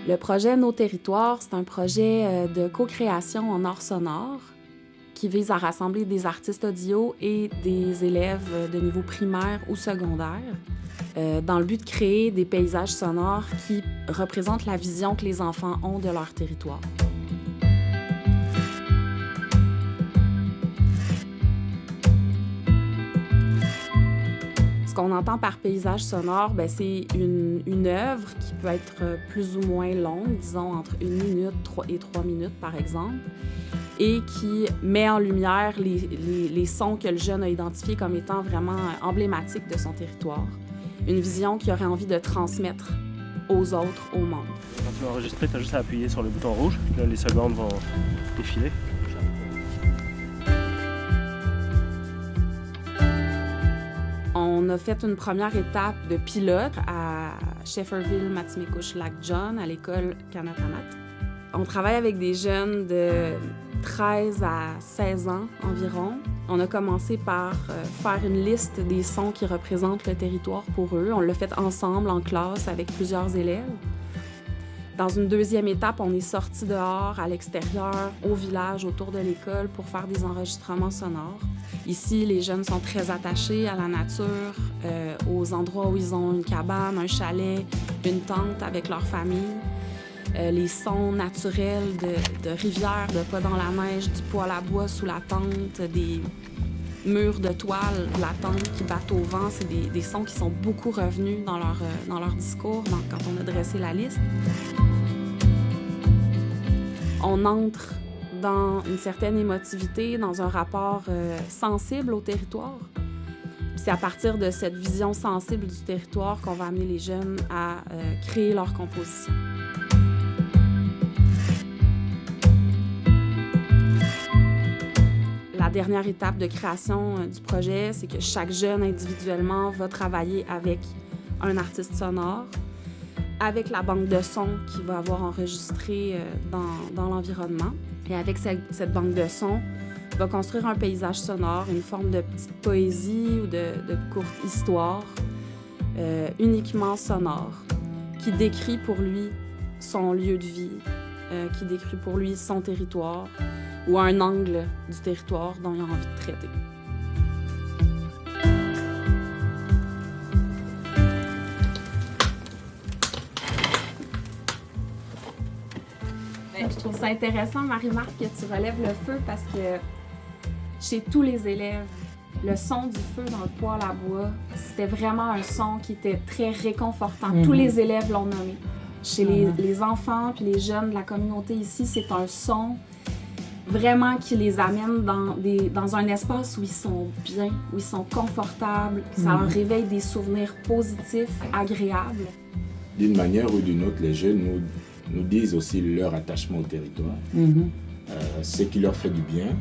Le projet Nos territoires, c'est un projet de co-création en art sonore qui vise à rassembler des artistes audio et des élèves de niveau primaire ou secondaire dans le but de créer des paysages sonores qui représentent la vision que les enfants ont de leur territoire. Ce qu'on entend par paysage sonore, c'est une œuvre qui peut être plus ou moins longue, disons entre 1 minute et 3 minutes par exemple, et qui met en lumière les sons que le jeune a identifiés comme étant vraiment emblématiques de son territoire. Une vision qu'il aurait envie de transmettre aux autres, au monde. Quand tu vas enregistrer, tu as juste à appuyer sur le bouton rouge, puis là, les secondes vont défiler. On a fait une première étape de pilote à Shefferville-Matimekouche-Lac-John, à l'école Kanatamat. On travaille avec des jeunes de 13 à 16 ans environ. On a commencé par faire une liste des sons qui représentent le territoire pour eux. On l'a fait ensemble, en classe, avec plusieurs élèves. Dans une deuxième étape, on est sorti dehors, à l'extérieur, au village, autour de l'école, pour faire des enregistrements sonores. Ici, les jeunes sont très attachés à la nature, aux endroits où ils ont une cabane, un chalet, une tente avec leur famille. Les sons naturels de rivières, de pas dans la neige, du poêle à bois sous la tente, des murs de toile de la tente qui battent au vent, c'est des sons qui sont beaucoup revenus dans leur discours quand on a dressé la liste. On entre dans une certaine émotivité, dans un rapport sensible au territoire. Puis c'est à partir de cette vision sensible du territoire qu'on va amener les jeunes à créer leur composition. La dernière étape de création du projet, c'est que chaque jeune individuellement va travailler avec un artiste sonore, avec la banque de sons qu'il va avoir enregistrée dans l'environnement. Et avec cette banque de sons, il va construire un paysage sonore, une forme de petite poésie ou de courte histoire, uniquement sonore, qui décrit pour lui son lieu de vie, qui décrit pour lui son territoire, ou un angle du territoire dont il a envie de traiter. Je trouve ça intéressant, Marie-Marc, que tu relèves le feu parce que chez tous les élèves, le son du feu dans le poêle à bois, c'était vraiment un son qui était très réconfortant. Tous les élèves l'ont nommé. Chez les enfants puis les jeunes de la communauté ici, c'est un son vraiment qui les amène dans un espace où ils sont bien, où ils sont confortables, que ça leur réveille des souvenirs positifs, agréables. D'une manière ou d'une autre, les jeunes nous disent aussi leur attachement au territoire, ce qui leur fait du bien.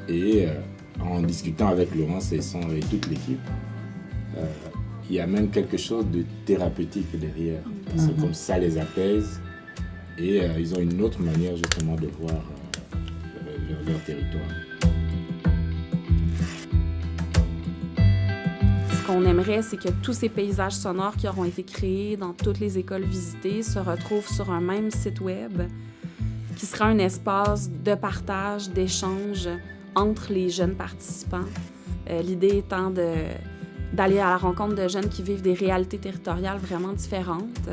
Et en discutant avec Laurence et toute l'équipe, il y a même quelque chose de thérapeutique derrière. Parce que comme ça les apaise et ils ont une autre manière justement de voir leur territoire. Ce qu'on aimerait, c'est que tous ces paysages sonores qui auront été créés dans toutes les écoles visitées se retrouvent sur un même site web qui sera un espace de partage, d'échange entre les jeunes participants. L'idée étant d'aller à la rencontre de jeunes qui vivent des réalités territoriales vraiment différentes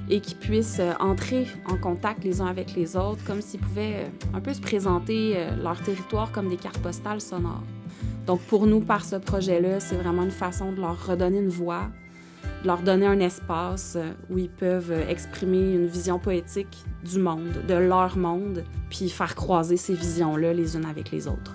et qui puissent entrer en contact les uns avec les autres, comme s'ils pouvaient un peu se présenter leur territoire comme des cartes postales sonores. Donc pour nous, par ce projet-là, c'est vraiment une façon de leur redonner une voix, de leur donner un espace où ils peuvent exprimer une vision poétique du monde, de leur monde, puis faire croiser ces visions-là les unes avec les autres.